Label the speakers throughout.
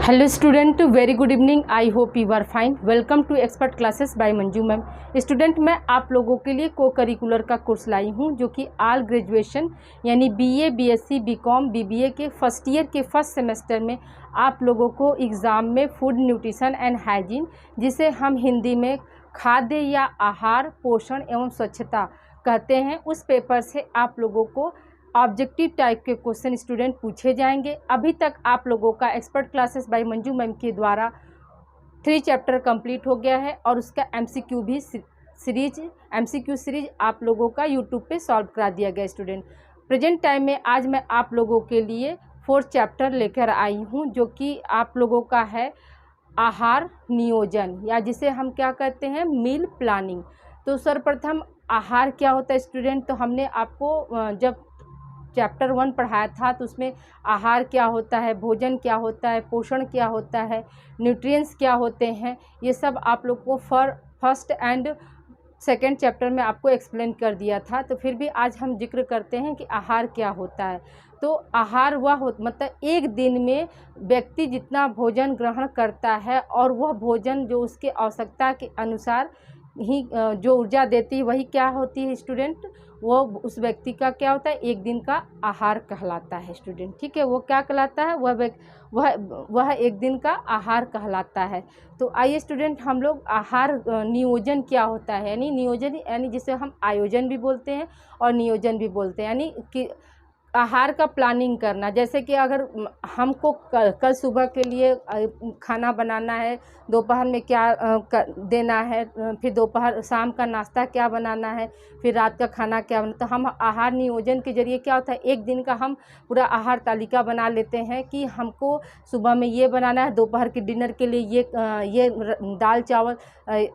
Speaker 1: Hello student, very good evening. I hope you are fine. Welcome to expert classes by Manju ma'am. Student, मैं आप लोगों के लिए को करिकुलर का कोर्स लाई हूँ जो कि ऑल ग्रेजुएशन यानी बीए, बीएससी, बीकॉम, बीबीए के फर्स्ट ईयर के फर्स्ट सेमेस्टर में आप लोगों को एग्ज़ाम में फूड न्यूट्रिशन एंड हाइजीन, जिसे हम हिंदी में खाद्य या आहार, पोषण एवं स्वच्छता कहते हैं, उस पेपर से आप लोगों को ऑब्जेक्टिव टाइप के क्वेश्चन स्टूडेंट पूछे जाएंगे। अभी तक आप लोगों का expert classes by Manju ma'am के द्वारा 3 चैप्टर कंप्लीट हो गया है और उसका एमसीक्यू भी एमसीक्यू सीरीज आप लोगों का यूट्यूब पे सॉल्व करा दिया गया। स्टूडेंट, प्रेजेंट टाइम में आज मैं आप लोगों के लिए 4th चैप्टर लेकर आई हूँ जो कि आप लोगों का है आहार नियोजन, या जिसे हम क्या कहते हैं, मील प्लानिंग। तो सर्वप्रथम आहार क्या होता है स्टूडेंट, तो हमने आपको जब चैप्टर 1 पढ़ाया था तो उसमें आहार क्या होता है, भोजन क्या होता है, पोषण क्या होता है, न्यूट्रिएंट्स क्या होते हैं, ये सब आप लोग को फर्स्ट एंड सेकेंड चैप्टर में आपको एक्सप्लेन कर दिया था। तो फिर भी आज हम जिक्र करते हैं कि आहार क्या होता है। तो आहार मतलब एक दिन में व्यक्ति जितना भोजन ग्रहण करता है और वह भोजन जो उसके आवश्यकता के अनुसार ही जो ऊर्जा देती है वही क्या होती है स्टूडेंट, वो उस व्यक्ति का क्या होता है, एक दिन का आहार कहलाता है स्टूडेंट। ठीक है, वो क्या कहलाता है, वह एक दिन का आहार कहलाता है। तो आइए स्टूडेंट, हम लोग आहार नियोजन क्या होता है, यानी नियोजन यानी जिसे हम आयोजन भी बोलते हैं और नियोजन भी बोलते हैं, यानी कि आहार का प्लानिंग करना। जैसे कि अगर हमको कल सुबह के लिए खाना बनाना है, दोपहर में क्या देना है, फिर दोपहर शाम का नाश्ता क्या बनाना है, फिर रात का खाना क्या बनाना, तो हम आहार नियोजन के जरिए क्या होता है, एक दिन का हम पूरा आहार तालिका बना लेते हैं कि हमको सुबह में ये बनाना है, दोपहर के डिनर के लिए ये दाल चावल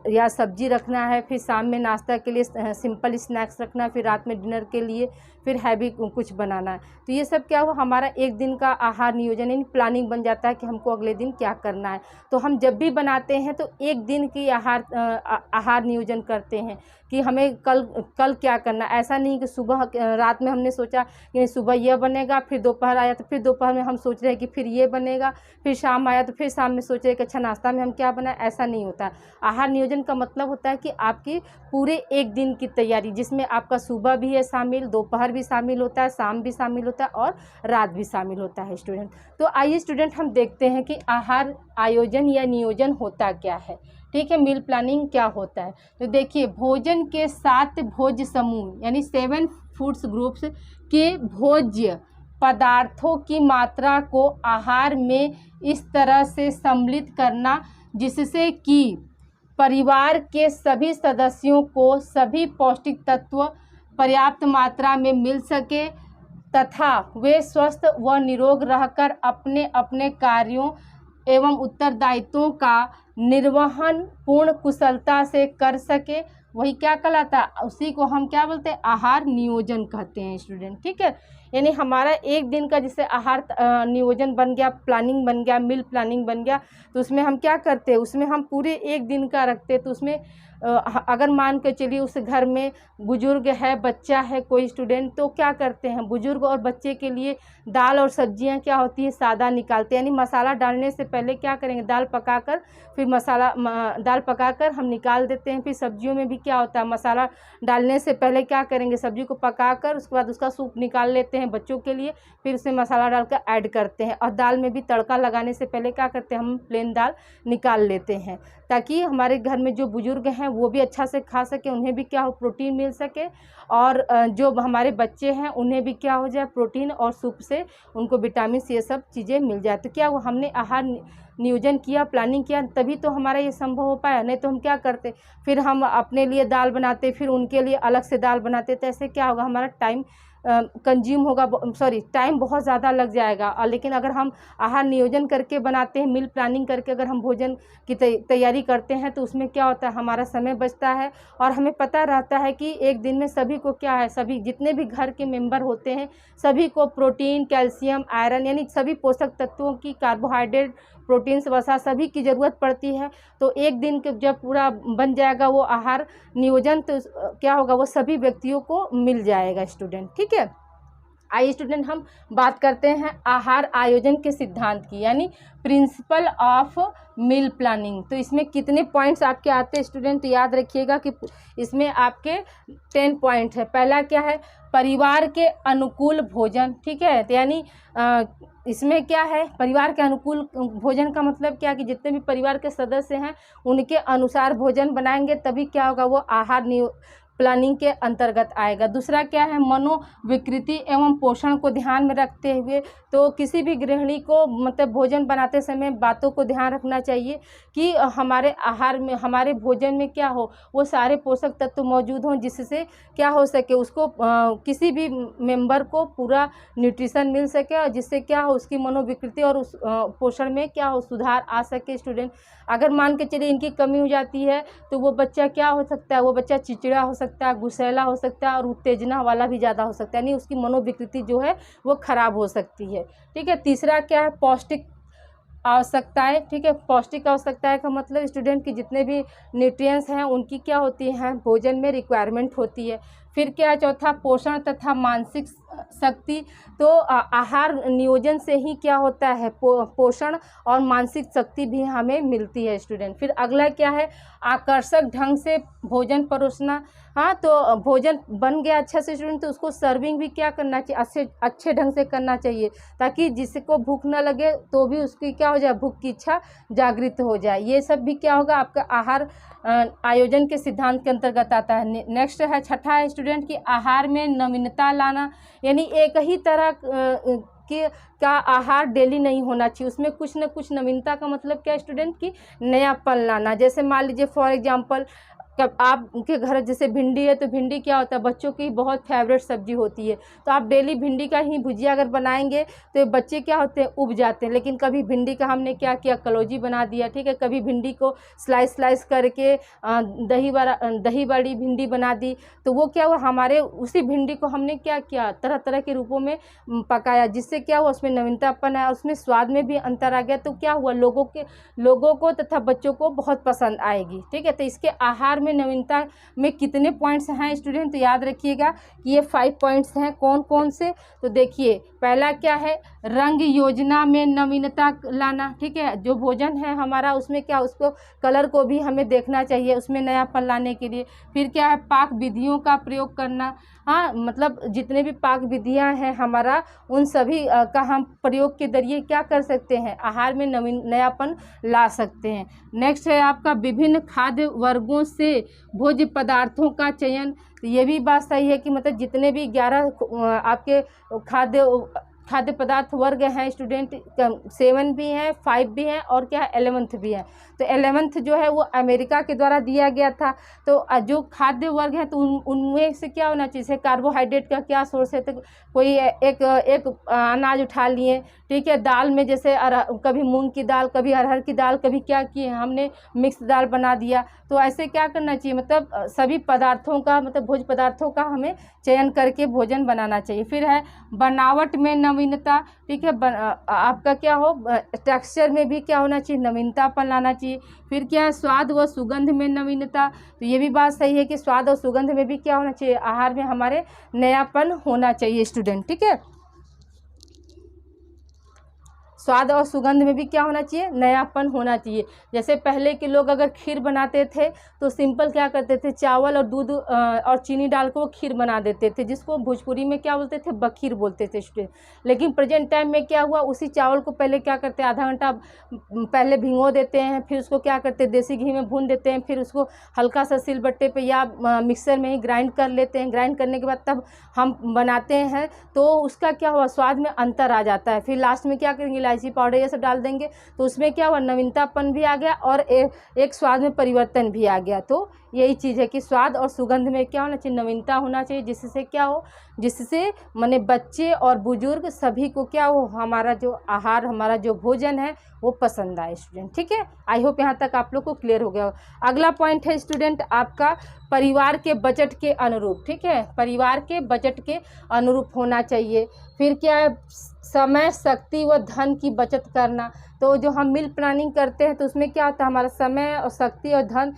Speaker 1: या सब्जी रखना है, फिर शाम में नाश्ता के लिए सिंपल स्नैक्स रखना है, फिर रात में डिनर के लिए फिर हैवी कुछ बनाना है। तो ये सब क्या हुआ, हमारा एक दिन का आहार नियोजन यानी प्लानिंग बन जाता है कि हमको अगले दिन क्या करना है। तो हम जब भी बनाते हैं तो एक दिन की आहार नियोजन करते हैं कि हमें कल क्या करना। ऐसा नहीं कि सुबह रात में हमने सोचा कि सुबह यह बनेगा, फिर दोपहर आया तो फिर दोपहर में हम सोच रहे हैं कि फिर ये बनेगा, फिर शाम आया तो फिर शाम में सोच रहे हैं कि अच्छा नाश्ता में हम क्या बनाएं। ऐसा नहीं होता। आहार नियोजन का मतलब होता है कि आपकी पूरे एक दिन की तैयारी, जिसमें आपका सुबह भी है शामिल, दोपहर भी शामिल होता है, शाम भी शामिल होता है और रात भी शामिल होता है स्टूडेंट। तो आइए स्टूडेंट, हम देखते हैं कि आहार आयोजन या नियोजन होता क्या है। ठीक है, मील प्लानिंग क्या होता है। तो देखिए, भोजन के 7 भोज्य समूह यानी 7 फूड्स ग्रुप्स के भोज्य पदार्थों की मात्रा को आहार में इस तरह से सम्मिलित करना जिससे कि परिवार के सभी सदस्यों को सभी पौष्टिक तत्व पर्याप्त मात्रा में मिल सके तथा वे स्वस्थ व निरोग रहकर अपने अपने कार्यों एवं उत्तरदायित्वों का निर्वहन पूर्ण कुशलता से कर सके, वही क्या कहलाता है, उसी को हम क्या बोलते हैं, आहार नियोजन कहते हैं स्टूडेंट। ठीक है, यानी हमारा एक दिन का जिससे आहार नियोजन बन गया, प्लानिंग बन गया, मील प्लानिंग बन गया, तो उसमें हम क्या करते हैं, उसमें हम पूरे एक दिन का रखते हैं। तो उसमें अगर मान के चलिए उस घर में बुजुर्ग है, बच्चा है, कोई स्टूडेंट, तो क्या करते हैं, बुजुर्ग और बच्चे के लिए दाल और सब्जियां क्या होती है, सादा निकालते हैं। यानी मसाला डालने से पहले क्या करेंगे, दाल पकाकर फिर दाल पकाकर हम निकाल देते हैं। फिर सब्जियों में भी क्या होता है, मसाला डालने से पहले क्या करेंगे, सब्जी को पकाकर उसके बाद उसका सूप निकाल लेते हैं बच्चों के लिए, फिर उसमें मसाला डालकर ऐड करते हैं। और दाल में भी तड़का लगाने से पहले क्या करते हैं, हम प्लेन दाल निकाल लेते हैं ताकि हमारे घर में जो बुजुर्ग हैं वो भी अच्छा से खा सके, उन्हें भी क्या हो, प्रोटीन मिल सके, और जो हमारे बच्चे हैं उन्हें भी क्या हो जाए, प्रोटीन और सूप से उनको विटामिन ये सब चीज़ें मिल जाए। तो क्या हुआ, हमने आहार नियोजन किया, प्लानिंग किया, तभी तो हमारा ये संभव हो पाया। नहीं तो हम क्या करते, फिर हम अपने लिए दाल बनाते, फिर उनके लिए अलग से दाल बनाते, तो ऐसे क्या होगा, हमारा टाइम कंज्यूम होगा, टाइम बहुत ज़्यादा लग जाएगा। लेकिन अगर हम आहार नियोजन करके बनाते हैं, मील प्लानिंग करके अगर हम भोजन की तैयारी करते हैं, तो उसमें क्या होता है, हमारा समय बचता है और हमें पता रहता है कि एक दिन में सभी को क्या है, सभी जितने भी घर के मेंबर होते हैं सभी को प्रोटीन, कैल्शियम, आयरन यानी सभी पोषक तत्वों की, कार्बोहाइड्रेट, प्रोटीन्स, वसा सभी की ज़रूरत पड़ती है। तो एक दिन के जब पूरा बन जाएगा वो आहार नियोजन, तो क्या होगा, वो सभी व्यक्तियों को मिल जाएगा स्टूडेंट। ठीक है, आइए स्टूडेंट हम बात करते हैं आहार आयोजन के सिद्धांत की, यानी प्रिंसिपल ऑफ मील प्लानिंग। तो इसमें कितने पॉइंट्स आपके आते हैं स्टूडेंट, याद रखिएगा कि इसमें आपके 10 पॉइंट है। पहला क्या है, परिवार के अनुकूल भोजन, ठीक है। तो यानी इसमें क्या है, परिवार के अनुकूल भोजन का मतलब क्या कि जितने भी परिवार के सदस्य हैं उनके अनुसार भोजन बनाएंगे, तभी क्या होगा, वो आहार प्लानिंग के अंतर्गत आएगा। दूसरा क्या है, मनोविकृति एवं पोषण को ध्यान में रखते हुए, तो किसी भी गृहिणी को मतलब भोजन बनाते समय बातों को ध्यान रखना चाहिए कि हमारे आहार में, हमारे भोजन में क्या हो, वो सारे पोषक तत्व मौजूद हों, जिससे क्या हो सके, उसको किसी भी मेंबर को पूरा न्यूट्रिशन मिल सके, और जिससे क्या हो, उसकी मनोविकृति और उस पोषण में क्या हो, सुधार आ सके। स्टूडेंट अगर मान के चलिए इनकी कमी हो जाती है तो वो बच्चा क्या हो सकता है, वो बच्चा चिड़चिड़ा हो सकता है, गुस्सैला हो सकता है, और उत्तेजना वाला भी ज़्यादा हो सकता है, यानी उसकी मनोविकृति जो है वो खराब हो सकती है। ठीक है। तीसरा क्या है, पौष्टिक आवश्यकताएं, ठीक है। पौष्टिक आवश्यकताएं का मतलब स्टूडेंट की जितने भी न्यूट्रिएंट्स हैं उनकी क्या होती हैं, भोजन में रिक्वायरमेंट होती है। फिर क्या है, चौथा पोषण तथा मानसिक शक्ति। तो आहार नियोजन से ही क्या होता है, पोषण और मानसिक शक्ति भी हमें मिलती है स्टूडेंट। फिर अगला क्या है, आकर्षक ढंग से भोजन परोसना। हाँ, तो भोजन बन गया अच्छा से स्टूडेंट, तो उसको सर्विंग भी क्या करना चाहिए, अच्छे ढंग से करना चाहिए, ताकि जिसको भूख ना लगे तो भी उसकी क्या हो जाए, भूख की इच्छा जागृत हो जाए। ये सब भी क्या होगा, आपका आहार आयोजन के सिद्धांत के अंतर्गत आता है। नेक्स्ट है, छठा है स्टूडेंट की आहार में नवीनता लाना, यानी एक ही तरह का आहार डेली नहीं होना चाहिए, उसमें कुछ न कुछ नवीनता का मतलब क्या है स्टूडेंट की, नयापन लाना। जैसे मान लीजिए फॉर एग्जांपल, कब आपके घर जैसे भिंडी है, तो भिंडी क्या होता है, बच्चों की बहुत फेवरेट सब्जी होती है, तो आप डेली भिंडी का ही भुजिया अगर बनाएंगे तो बच्चे क्या होते हैं, उब जाते हैं। लेकिन कभी भिंडी का हमने क्या किया, कलौजी बना दिया, ठीक है। कभी भिंडी को स्लाइस करके दही बड़ी भिंडी बना दी, तो वो क्या हुआ, हमारे उसी भिंडी को हमने क्या किया, तरह तरह के रूपों में पकाया, जिससे क्या हुआ, उसमें नवीनतापन आया, उसमें स्वाद में भी अंतर आ गया। तो क्या हुआ, लोगों को तथा बच्चों को बहुत पसंद आएगी। ठीक है। तो इसके आहार में नवीनता में कितने पॉइंट्स हैं स्टूडेंट, तो याद रखिएगा कि ये 5 पॉइंट्स हैं। कौन कौन से, तो देखिए पहला क्या है, रंग योजना में नवीनता लाना, ठीक है। जो भोजन है हमारा उसमें क्या, उसको कलर को भी हमें देखना चाहिए, उसमें नयापन लाने के लिए। फिर क्या है, पाक विधियों का प्रयोग करना। हाँ, मतलब जितने भी पाक विधियाँ हैं हमारा, उन सभी का हम प्रयोग के जरिए क्या कर सकते हैं, आहार में नयापन ला सकते हैं। नेक्स्ट है आपका विभिन्न खाद्य वर्गों से भोज्य पदार्थों का चयन। ये भी बात सही है कि मतलब जितने भी 11 आपके खाद्य पदार्थ वर्ग हैं स्टूडेंट, 7 भी हैं, 5 भी हैं, और क्या है, 11th भी है। तो 11th जो है वो अमेरिका के द्वारा दिया गया था। तो जो खाद्य वर्ग है तो उनमें से क्या होना चाहिए, कार्बोहाइड्रेट का क्या सोर्स है, तो कोई एक अनाज उठा लिए, ठीक है। दाल में जैसे कभी मूंग की दाल, कभी अरहर की दाल, कभी क्या किए हमने मिक्स दाल बना दिया। तो ऐसे क्या करना चाहिए, मतलब सभी पदार्थों का, मतलब भोज्य पदार्थों का हमें चयन करके भोजन बनाना चाहिए। फिर है बनावट में नवीनता, ठीक है। आपका क्या हो, टेक्सचर में भी क्या होना चाहिए, नवीनतापन लाना चाहिए। फिर क्या है, स्वाद व सुगंध में नवीनता। तो ये भी बात सही है कि स्वाद और सुगंध में भी क्या होना चाहिए, आहार में हमारे नयापन होना चाहिए स्टूडेंट, ठीक है। स्वाद और सुगंध में भी क्या होना चाहिए, नयापन होना चाहिए। जैसे पहले के लोग अगर खीर बनाते थे तो सिंपल क्या करते थे, चावल और दूध और चीनी डाल के वो खीर बना देते थे, जिसको भोजपुरी में क्या बोलते थे, बखीर बोलते थे स्टूडेंट। लेकिन प्रेजेंट टाइम में क्या हुआ, उसी चावल को पहले क्या करते हैं, आधा घंटा पहले भिगो देते हैं, फिर उसको क्या करते हैं, देसी घी में भून देते हैं, फिर उसको हल्का सा सिलबट्टे पे या मिक्सर में ही ग्राइंड कर लेते हैं। ग्राइंड करने के बाद तब हम बनाते हैं, तो उसका क्या हुआ, स्वाद में अंतर आ जाता है। फिर लास्ट में क्या करेंगे, इलायची पाउडर ये सब डाल देंगे, तो उसमें क्या हुआ, नवीनतापन भी आ गया और एक स्वाद में परिवर्तन भी आ गया। तो यही चीज़ है कि स्वाद और सुगंध में क्या होना चाहिए, नवीनता होना चाहिए, जिससे क्या हो, जिससे माने बच्चे और बुजुर्ग सभी को क्या हो, हमारा जो आहार, हमारा जो भोजन है वो पसंद आए स्टूडेंट, ठीक है। आई होप यहाँ तक आप लोग को क्लियर हो गया हो। अगला पॉइंट है स्टूडेंट आपका परिवार के बजट के अनुरूप, ठीक है। परिवार के बजट के अनुरूप होना चाहिए। फिर क्या है, समय, शक्ति व धन की बचत करना। तो जो हम मील प्लानिंग करते हैं तो उसमें क्या होता है, हमारा समय और शक्ति और धन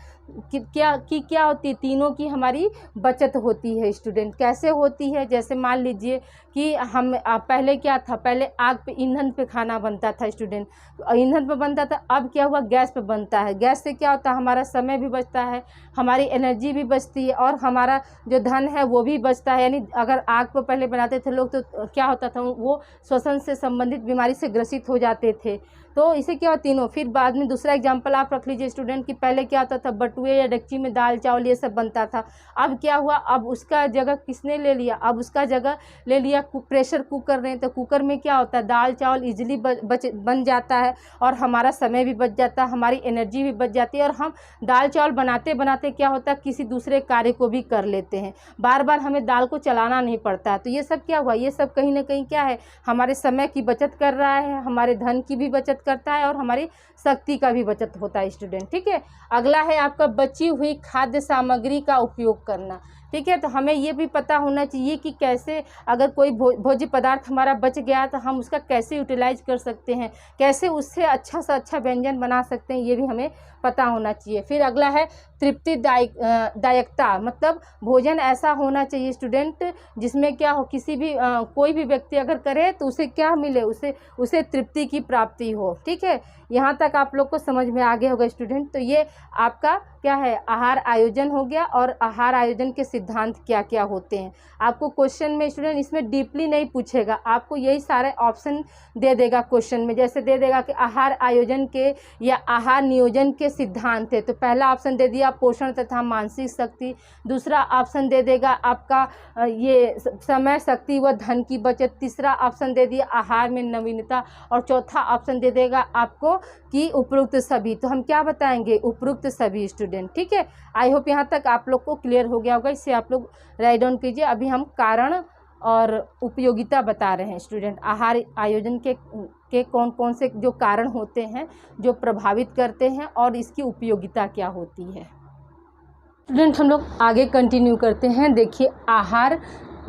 Speaker 1: क्या होती है, तीनों की हमारी बचत होती है स्टूडेंट। कैसे होती है, जैसे मान लीजिए कि हम पहले क्या था, पहले आग पे ईंधन पे खाना बनता था स्टूडेंट, ईंधन पे बनता था। अब क्या हुआ, गैस पे बनता है। गैस से क्या होता है, हमारा समय भी बचता है, हमारी एनर्जी भी बचती है और हमारा जो धन है वो भी बचता है। यानी अगर आग पे पहले बनाते थे लोग तो क्या होता था, वो श्वसन से संबंधित बीमारी से ग्रसित हो जाते थे। तो इसे क्या, तीनों। फिर बाद में दूसरा एग्जाम्पल आप रख लीजिए स्टूडेंट कि पहले क्या होता था, बटुए या डेगची में दाल चावल ये सब बनता था। अब क्या हुआ, अब उसका जगह किसने ले लिया, अब उसका जगह ले लिया प्रेशर कुकर ने। तो कुकर में क्या होता है, दाल चावल इजीली बन जाता है और हमारा समय भी बच जाता है, हमारी एनर्जी भी बच जाती है और हम दाल चावल बनाते बनाते क्या होता है, किसी दूसरे कार्य को भी कर लेते हैं, बार बार हमें दाल को चलाना नहीं पड़ता। तो ये सब क्या हुआ, ये सब कहीं ना कहीं क्या है, हमारे समय की बचत कर रहा है, हमारे धन की भी बचत करता है और हमारी शक्ति का भी बचत होता है स्टूडेंट। ठीक है, अगला है आपका बची हुई खाद्य सामग्री का उपयोग करना। ठीक है, तो हमें ये भी पता होना चाहिए कि कैसे, अगर कोई भोज्य पदार्थ हमारा बच गया तो हम उसका कैसे यूटिलाइज कर सकते हैं, कैसे उससे अच्छा से अच्छा व्यंजन बना सकते हैं, ये भी हमें पता होना चाहिए। फिर अगला है तृप्तिदायकता, मतलब भोजन ऐसा होना चाहिए स्टूडेंट जिसमें क्या हो, किसी भी कोई भी व्यक्ति अगर करे तो उसे क्या मिले, उसे तृप्ति की प्राप्ति हो। ठीक है, यहाँ तक आप लोग को समझ में आ गया होगा स्टूडेंट। तो ये आपका क्या है, आहार आयोजन हो गया और आहार आयोजन के सिद्धांत क्या क्या होते हैं। आपको क्वेश्चन में स्टूडेंट इसमें डीपली नहीं पूछेगा, आपको यही सारे ऑप्शन दे देगा क्वेश्चन में। जैसे दे देगा कि आहार आयोजन के या आहार नियोजन के सिद्धांत है, तो पहला ऑप्शन दे दिया पोषण तथा मानसिक शक्ति, दूसरा ऑप्शन दे देगा आपका ये समय, शक्ति व धन की बचत, तीसरा ऑप्शन दे दिया आहार में नवीनता और चौथा ऑप्शन दे देगा आपको कि उपरोक्त सभी। तो हम क्या बताएंगे, उपरोक्त सभी स्टूडेंट। ठीक है, आई होप यहाँ तक आप लोग को क्लियर हो गया होगा। इससे आप लोग राइट डाउन कीजिए। अभी हम कारण और उपयोगिता बता रहे हैं स्टूडेंट, आहार आयोजन के कौन कौन से जो कारण होते हैं जो प्रभावित करते हैं और इसकी उपयोगिता क्या होती है। स्टूडेंट हम लोग आगे कंटिन्यू करते हैं। देखिए, आहार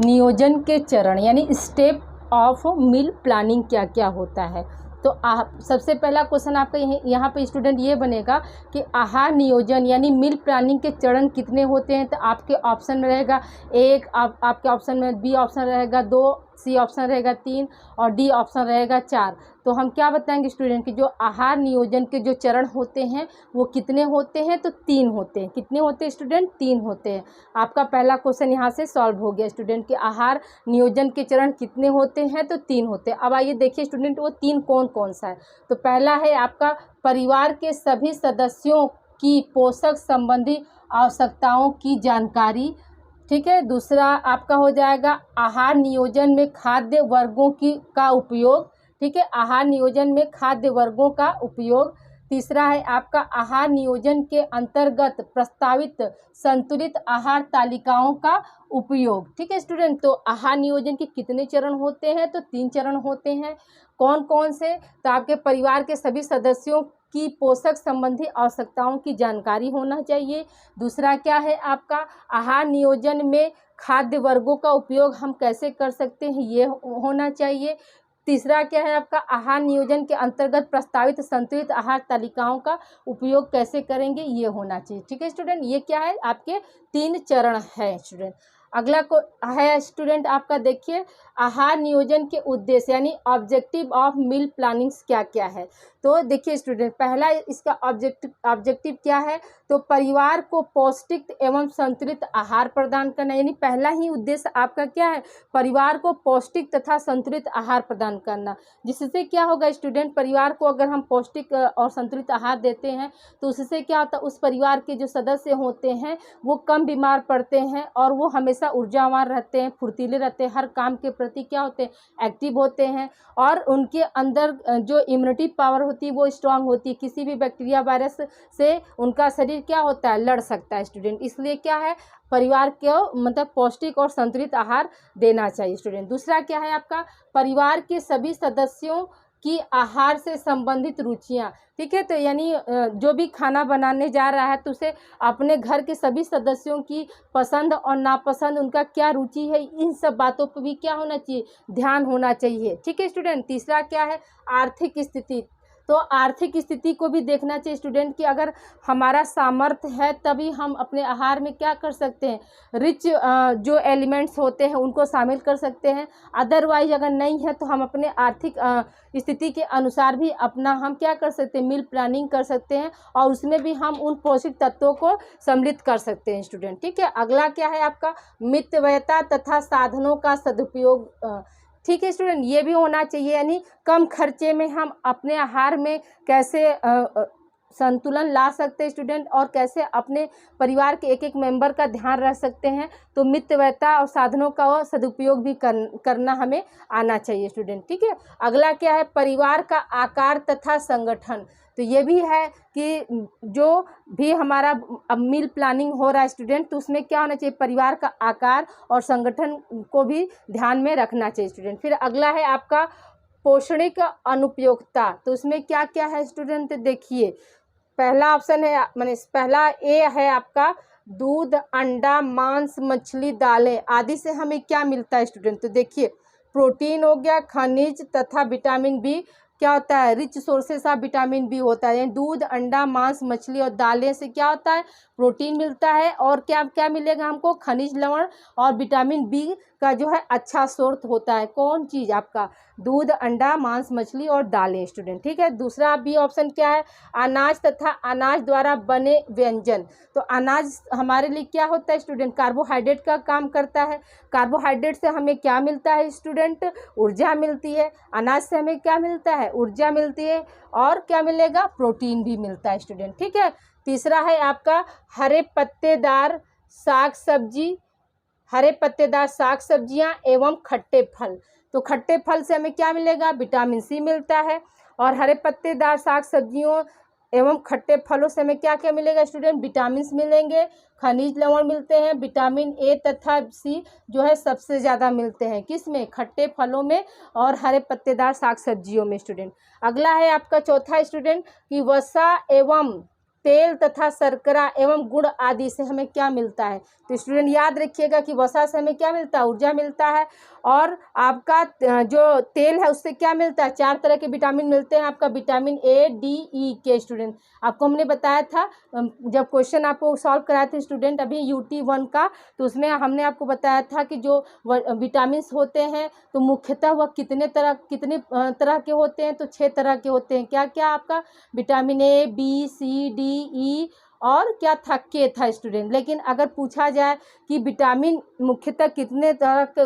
Speaker 1: नियोजन के चरण यानी स्टेप ऑफ मील प्लानिंग क्या क्या होता है। तो सबसे पहला क्वेश्चन आपका यहाँ पे स्टूडेंट ये बनेगा कि आहार नियोजन यानी मील प्लानिंग के चरण कितने होते हैं। तो आपके ऑप्शन में रहेगा 1, आपके ऑप्शन में बी ऑप्शन रहेगा 2, सी ऑप्शन रहेगा 3 और डी ऑप्शन रहेगा 4। तो हम क्या बताएंगे स्टूडेंट कि जो आहार नियोजन के जो चरण होते हैं वो कितने होते हैं, तो 3 होते हैं। कितने होते हैं स्टूडेंट, 3 होते हैं। आपका पहला क्वेश्चन यहाँ से सॉल्व हो गया स्टूडेंट कि आहार नियोजन के चरण कितने होते हैं, तो 3 होते हैं। अब आइए देखिए स्टूडेंट वो 3 कौन कौन सा है। तो पहला है आपका परिवार के सभी सदस्यों की पोषक संबंधी आवश्यकताओं की जानकारी। ठीक है, दूसरा आपका हो जाएगा आहार नियोजन में खाद्य वर्गों का उपयोग। ठीक है, आहार नियोजन में खाद्य वर्गों का उपयोग। तीसरा है आपका आहार नियोजन के अंतर्गत प्रस्तावित संतुलित आहार तालिकाओं का उपयोग। ठीक है स्टूडेंट, तो आहार नियोजन के कितने चरण होते हैं, तो 3 चरण होते हैं। कौन कौन से, तो आपके परिवार के सभी सदस्यों की पोषक संबंधी आवश्यकताओं की जानकारी होना चाहिए। दूसरा क्या है आपका आहार नियोजन में खाद्य वर्गों का उपयोग हम कैसे कर सकते हैं, ये होना चाहिए। तीसरा क्या है आपका आहार नियोजन के अंतर्गत प्रस्तावित संतुलित आहार तालिकाओं का उपयोग कैसे करेंगे, ये होना चाहिए। ठीक है स्टूडेंट, ये क्या है आपके 3 चरण है स्टूडेंट। अगला को है स्टूडेंट आपका, देखिए आहार नियोजन के उद्देश्य यानी ऑब्जेक्टिव ऑफ मील प्लानिंग्स क्या क्या है। तो देखिए स्टूडेंट, पहला इसका ऑब्जेक्टिव क्या है, तो परिवार को पौष्टिक एवं संतुलित आहार प्रदान करना। यानी पहला ही उद्देश्य आपका क्या है, परिवार को पौष्टिक तथा संतुलित आहार प्रदान करना। जिससे क्या होगा स्टूडेंट, परिवार को अगर हम पौष्टिक और संतुलित आहार देते हैं तो उससे क्या होता है, उस परिवार के जो सदस्य होते हैं वो कम बीमार पड़ते हैं और वो हमेशा ऊर्जावान रहते हैं, फुर्तीले रहते हैं, हर काम के प्रति क्या होते हैं, एक्टिव होते हैं और उनके अंदर जो इम्यूनिटी पावर होती है वो स्ट्रांग होती है। किसी भी बैक्टीरिया वायरस से उनका शरीर क्या होता है, लड़ सकता है स्टूडेंट। इसलिए क्या है, परिवार को मतलब पौष्टिक और संतुलित आहार देना चाहिए स्टूडेंट। दूसरा क्या है आपका, परिवार के सभी सदस्यों की आहार से संबंधित रुचियां। ठीक है, तो यानी जो भी खाना बनाने जा रहा है तो उसे अपने घर के सभी सदस्यों की पसंद और नापसंद, उनका क्या रुचि है, इन सब बातों पर भी क्या होना चाहिए, ध्यान होना चाहिए। ठीक है स्टूडेंट। तीसरा क्या है, आर्थिक स्थिति। तो आर्थिक स्थिति को भी देखना चाहिए स्टूडेंट कि अगर हमारा सामर्थ्य है तभी हम अपने आहार में क्या कर सकते हैं, रिच जो एलिमेंट्स होते हैं उनको शामिल कर सकते हैं। अदरवाइज अगर नहीं है तो हम अपने आर्थिक स्थिति के अनुसार भी अपना हम क्या कर सकते हैं, मील प्लानिंग कर सकते हैं और उसमें भी हम उन पोषक तत्वों को सम्मिलित कर सकते हैं स्टूडेंट। ठीक है, अगला क्या है आपका, मितव्ययता तथा साधनों का सदुपयोग। ठीक है स्टूडेंट, ये भी होना चाहिए, यानी कम खर्चे में हम अपने आहार में कैसे संतुलन ला सकते हैं स्टूडेंट और कैसे अपने परिवार के एक एक मेंबर का ध्यान रख सकते हैं। तो मितव्ययता और साधनों का सदुपयोग भी करना हमें आना चाहिए स्टूडेंट। ठीक है, अगला क्या है, परिवार का आकार तथा संगठन। तो ये भी है कि जो भी हमारा अब मील प्लानिंग हो रहा है स्टूडेंट, तो उसमें क्या होना चाहिए, परिवार का आकार और संगठन को भी ध्यान में रखना चाहिए स्टूडेंट। फिर अगला है आपका पोषणिक अनुपयोगिता। तो उसमें क्या क्या है स्टूडेंट, देखिए पहला ऑप्शन है, माने पहला ए है आपका, दूध, अंडा, मांस, मछली, दालें आदि से हमें क्या मिलता है स्टूडेंट। तो देखिए प्रोटीन हो गया, खनिज तथा विटामिन बी क्या होता है, rich sources of vitamin B होता है। दूध, अंडा, मांस, मछली और दालें से क्या होता है, प्रोटीन मिलता है और क्या क्या मिलेगा हमको, खनिज लवण और विटामिन बी का जो है अच्छा स्रोत होता है। कौन चीज़ आपका, दूध, अंडा, मांस, मछली और दालें स्टूडेंट। ठीक है, दूसरा बी ऑप्शन क्या है, अनाज तथा अनाज द्वारा बने व्यंजन। तो अनाज हमारे लिए क्या होता है स्टूडेंट, कार्बोहाइड्रेट का काम करता है। कार्बोहाइड्रेट से हमें क्या मिलता है स्टूडेंट, ऊर्जा मिलती है। अनाज से हमें क्या मिलता है, ऊर्जा मिलती है और क्या मिलेगा, प्रोटीन भी मिलता है स्टूडेंट। ठीक है, तीसरा है आपका हरे पत्तेदार साग सब्जी, हरे पत्तेदार साग सब्जियां एवं खट्टे फल। तो खट्टे फल से हमें क्या मिलेगा, विटामिन सी मिलता है और हरे पत्तेदार साग सब्जियों एवं खट्टे फलों से हमें क्या क्या मिलेगा स्टूडेंट, विटामिन मिलेंगे, खनिज लवण मिलते हैं, विटामिन ए तथा सी जो है सबसे ज़्यादा मिलते हैं किसमें, खट्टे फलों में और हरे पत्तेदार साग सब्जियों में स्टूडेंट। अगला है आपका चौथा स्टूडेंट कि वसा एवं तेल तथा शर्करा एवं गुड़ आदि से हमें क्या मिलता है। तो स्टूडेंट याद रखिएगा कि वसा से हमें क्या मिलता है, ऊर्जा मिलता है और आपका जो तेल है उससे क्या मिलता है, 4 तरह के विटामिन मिलते हैं आपका, विटामिन ए, डी, ई के स्टूडेंट। आपको हमने बताया था जब क्वेश्चन आपको सॉल्व कराए थे स्टूडेंट अभी यूटी 1 का, तो उसमें हमने आपको बताया था कि जो विटामिन होते हैं तो मुख्यतः वह कितने तरह के होते हैं, तो 6 तरह के होते हैं। क्या क्या आपका, vitamin A, B, C, D, E और क्या था, के था स्टूडेंट। लेकिन अगर पूछा जाए कि विटामिन मुख्यतः कितने तरह के,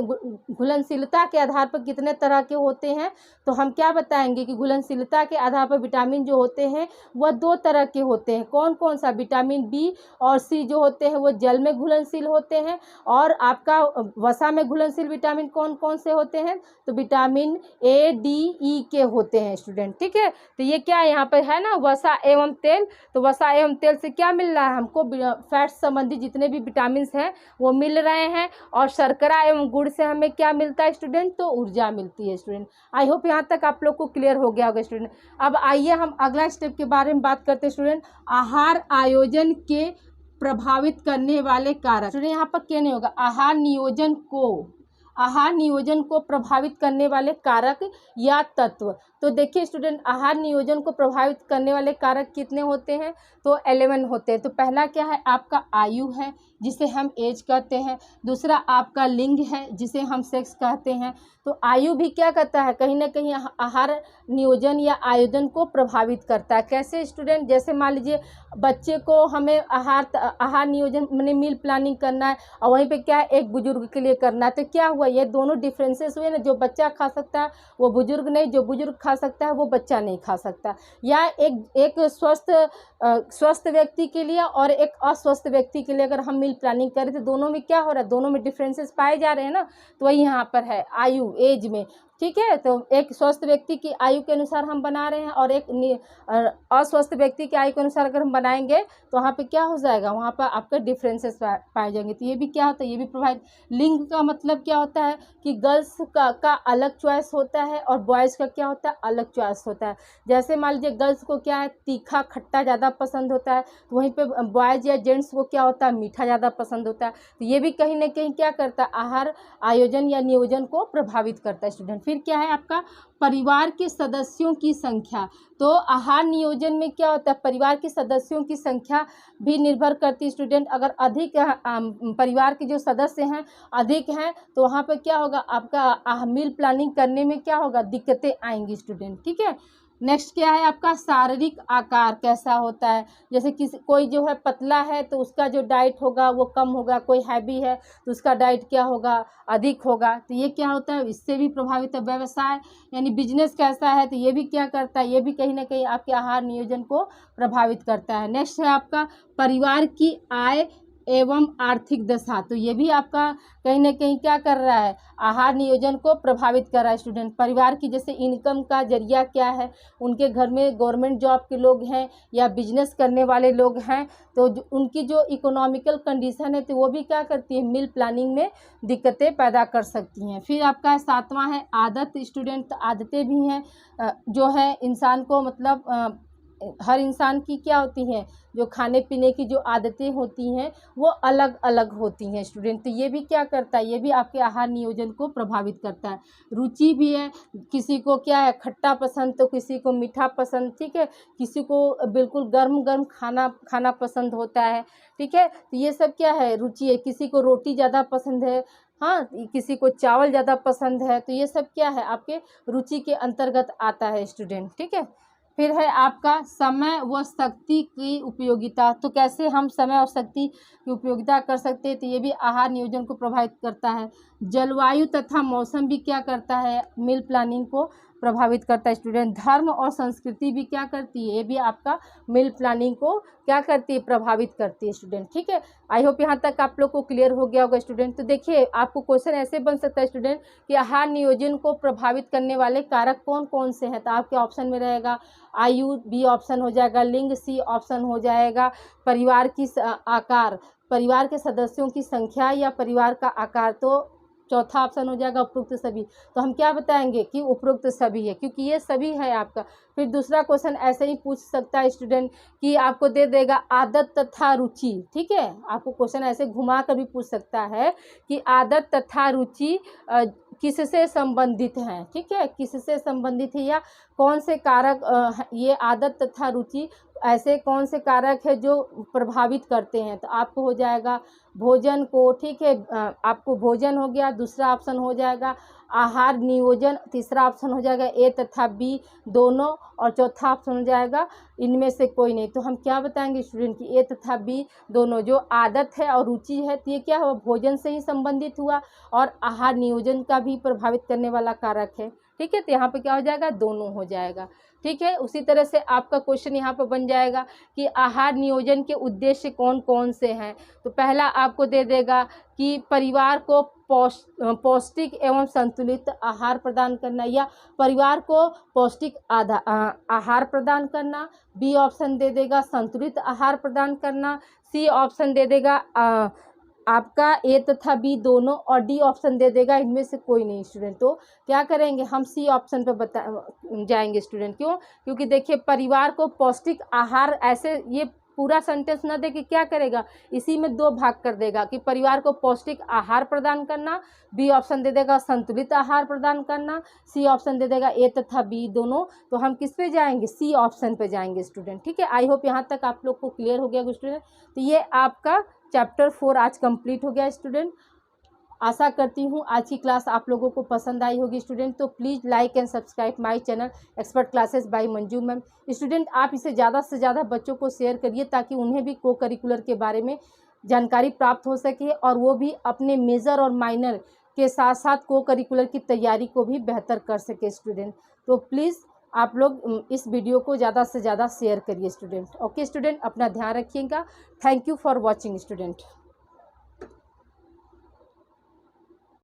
Speaker 1: घुलनशीलता के आधार पर कितने तरह के होते हैं, तो हम क्या बताएंगे कि घुलनशीलता के आधार पर विटामिन जो होते हैं वह 2 तरह के होते हैं। कौन कौन सा, विटामिन बी और सी जो होते हैं वो जल में घुलनशील होते हैं और आपका वसा में घुलनशील विटामिन कौन कौन से होते हैं, तो विटामिन ए, डी, ई के होते हैं स्टूडेंट। ठीक है, तो ये क्या है यहाँ पर है ना, वसा एवं तेल। तो वसा एवं तेल से क्या मिल रहा है हमको, फैट संबंधी जितने भी विटामिन हैं वो मिल रहे हैं और शर्करा एवं गुड़ से हमें क्या मिलता है स्टूडेंट, तो ऊर्जा मिलती है स्टूडेंट। आई होप यहाँ तक आप लोग को क्लियर हो गया होगा स्टूडेंट। अब आइए हम अगला स्टेप के बारे में बात करते हैं स्टूडेंट, आहार आयोजन के प्रभावित करने वाले कारक। स्टूडेंट यहाँ पर क्या नहीं होगा, आहार नियोजन को प्रभावित करने वाले कारक या तत्व। तो देखिए स्टूडेंट, आहार नियोजन को प्रभावित करने वाले कारक कितने होते हैं, तो 11 होते हैं। तो पहला क्या है आपका आयु है जिसे हम एज कहते हैं, दूसरा आपका लिंग है जिसे हम सेक्स कहते हैं। तो आयु भी क्या करता है, कहीं ना कहीं आहार नियोजन या आयोजन को प्रभावित करता है। कैसे स्टूडेंट, जैसे मान लीजिए बच्चे को हमें आहार नियोजन मैंने मील प्लानिंग करना है और वहीं पे क्या है एक बुजुर्ग के लिए करना है, तो क्या हुआ, ये दोनों डिफरेंसेस हुए ना, जो बच्चा खा सकता है वो बुजुर्ग नहीं, जो बुजुर्ग खा सकता है वो बच्चा नहीं खा सकता। या एक स्वस्थ व्यक्ति के लिए और एक अस्वस्थ व्यक्ति के लिए अगर हम मील प्लानिंग करें तो दोनों में क्या हो रहा है, दोनों में डिफरेंसेस पाए जा रहे हैं ना। तो वही यहाँ पर है आयु, एज में। ठीक है, तो एक स्वस्थ व्यक्ति की आयु के अनुसार हम बना रहे हैं और एक अस्वस्थ व्यक्ति की आयु के अनुसार अगर हम बनाएंगे तो वहाँ पे क्या हो जाएगा, वहाँ पर आपके डिफरेंसेस पाए जाएंगे। तो ये भी क्या होता है, ये भी प्रोवाइड। लिंग का मतलब क्या होता है कि गर्ल्स का अलग चॉइस होता है और बॉयज़ का क्या होता है, अलग चॉइस होता है। जैसे मान लीजिए गर्ल्स को क्या है, तीखा खट्टा ज़्यादा पसंद होता है, तो वहीं पर बॉयज़ या जेंट्स को क्या होता है, मीठा ज़्यादा पसंद होता है। तो ये भी कहीं ना कहीं क्या करता है, आहार आयोजन या नियोजन को प्रभावित करता है स्टूडेंट। फिर क्या है आपका परिवार के सदस्यों की संख्या। तो आहार नियोजन में क्या होता है, परिवार के सदस्यों की संख्या भी निर्भर करती है स्टूडेंट। अगर अधिक परिवार के जो सदस्य हैं अधिक हैं तो वहाँ पर क्या होगा, आपका मील प्लानिंग करने में क्या होगा, दिक्कतें आएंगी स्टूडेंट। ठीक है। नेक्स्ट क्या है आपका शारीरिक आकार कैसा होता है। जैसे कोई जो है पतला है तो उसका जो डाइट होगा वो कम होगा, कोई हैवी है तो उसका डाइट क्या होगा, अधिक होगा। तो ये क्या होता है, इससे भी प्रभावित है। व्यवसाय यानी बिजनेस कैसा है तो ये भी क्या करता है, ये भी कहीं ना कहीं आपके आहार नियोजन को प्रभावित करता है। नेक्स्ट है आपका परिवार की आय एवं आर्थिक दशा। तो ये भी आपका कहीं ना कहीं क्या कर रहा है, आहार नियोजन को प्रभावित कर रहा है स्टूडेंट। परिवार की जैसे इनकम का जरिया क्या है, उनके घर में गवर्नमेंट जॉब के लोग हैं या बिजनेस करने वाले लोग हैं तो उनकी जो इकोनॉमिकल कंडीशन है तो वो भी क्या करती है, मील प्लानिंग में दिक्कतें पैदा कर सकती हैं। फिर आपका 7वां है आदत स्टूडेंट। आदतें भी हैं जो है इंसान को मतलब हर इंसान की क्या होती हैं, जो खाने पीने की जो आदतें होती हैं वो अलग अलग होती हैं स्टूडेंट। तो ये भी क्या करता है, ये भी आपके आहार नियोजन को प्रभावित करता है। रुचि भी है, किसी को क्या है खट्टा पसंद तो किसी को मीठा पसंद। ठीक है। किसी को बिल्कुल गर्म गर्म खाना पसंद होता है। ठीक है। तो ये सब क्या है, रुचि है। किसी को रोटी ज़्यादा पसंद है, हाँ, किसी को चावल ज़्यादा पसंद है। तो ये सब क्या है, आपके रुचि के अंतर्गत आता है स्टूडेंट। ठीक है। फिर है आपका समय व शक्ति की उपयोगिता। तो कैसे हम समय और शक्ति की उपयोगिता कर सकते हैं, तो ये भी आहार नियोजन को प्रभावित करता है। जलवायु तथा मौसम भी क्या करता है, मील प्लानिंग को प्रभावित करता है स्टूडेंट। धर्म और संस्कृति भी क्या करती है, ये भी आपका मील प्लानिंग को क्या करती है, प्रभावित करती है स्टूडेंट। ठीक है। आई होप यहाँ तक आप लोग को क्लियर हो गया होगा स्टूडेंट। तो देखिए आपको क्वेश्चन ऐसे बन सकता है स्टूडेंट कि आहार नियोजन को प्रभावित करने वाले कारक कौन कौन से हैं। तो आपके ऑप्शन में रहेगा आयु, बी ऑप्शन हो जाएगा, लिंग सी ऑप्शन हो जाएगा, परिवार की आकार, परिवार के सदस्यों की संख्या या परिवार का आकार, तो चौथा ऑप्शन हो जाएगा उपरोक्त सभी। तो हम क्या बताएंगे कि उपरोक्त सभी है, क्योंकि ये सभी है आपका। फिर दूसरा क्वेश्चन ऐसे ही पूछ सकता है स्टूडेंट कि आपको दे देगा आदत तथा रुचि। ठीक है। आपको क्वेश्चन ऐसे घुमा कर भी पूछ सकता है कि आदत तथा रुचि किससे संबंधित हैं। ठीक है। किससे संबंधित है या कौन से कारक ये आदत तथा रुचि ऐसे कौन से कारक है जो प्रभावित करते हैं। तो आपको हो जाएगा भोजन को। ठीक है। आपको भोजन हो गया, दूसरा ऑप्शन हो जाएगा आहार नियोजन, तीसरा ऑप्शन हो जाएगा ए तथा बी दोनों, और चौथा ऑप्शन हो जाएगा इनमें से कोई नहीं। तो हम क्या बताएंगे स्टूडेंट कि ए तथा बी दोनों, जो आदत है और रुचि है तो ये क्या हुआ, भोजन से ही संबंधित हुआ और आहार नियोजन का भी प्रभावित करने वाला कारक है। ठीक है। तो यहाँ पे क्या हो जाएगा, दोनों हो जाएगा। ठीक है। उसी तरह से आपका क्वेश्चन यहाँ पर बन जाएगा कि आहार नियोजन के उद्देश्य कौन कौन से हैं। तो पहला आपको दे देगा कि परिवार को पौष्टिक एवं संतुलित आहार प्रदान करना या परिवार को पौष्टिक आहार प्रदान करना। बी ऑप्शन दे देगा संतुलित आहार प्रदान करना। सी ऑप्शन दे देगा आपका ए तथा बी दोनों, और डी ऑप्शन दे देगा इनमें से कोई नहीं स्टूडेंट। तो क्या करेंगे, हम सी ऑप्शन पे जाएंगे स्टूडेंट। क्यों, क्योंकि देखिए परिवार को पौष्टिक आहार, ऐसे ये पूरा सेंटेंस ना दे कि क्या करेगा, इसी में दो भाग कर देगा कि परिवार को पौष्टिक आहार प्रदान करना, बी ऑप्शन दे देगा संतुलित आहार प्रदान करना, सी ऑप्शन दे देगा ए तथा बी दोनों। तो हम किस पे जाएंगे, सी ऑप्शन पे जाएंगे स्टूडेंट। ठीक है। आई होप यहाँ तक आप लोग को क्लियर हो गया स्टूडेंट। तो ये आपका चैप्टर 4 आज कंप्लीट हो गया स्टूडेंट। आशा करती हूँ आज की क्लास आप लोगों को पसंद आई होगी स्टूडेंट। तो please like and subscribe my channel expert classes by Manju ma'am. Student आप इसे ज़्यादा से ज़्यादा बच्चों को शेयर करिए ताकि उन्हें भी को करिकुलर के बारे में जानकारी प्राप्त हो सके और वो भी अपने मेजर और माइनर के साथ साथ को करिकुलर की तैयारी को भी बेहतर कर सके स्टूडेंट। तो प्लीज़ आप लोग इस वीडियो को ज़्यादा से ज़्यादा शेयर करिए स्टूडेंट। ओके स्टूडेंट, अपना ध्यान रखिएगा। Thank you for watching student.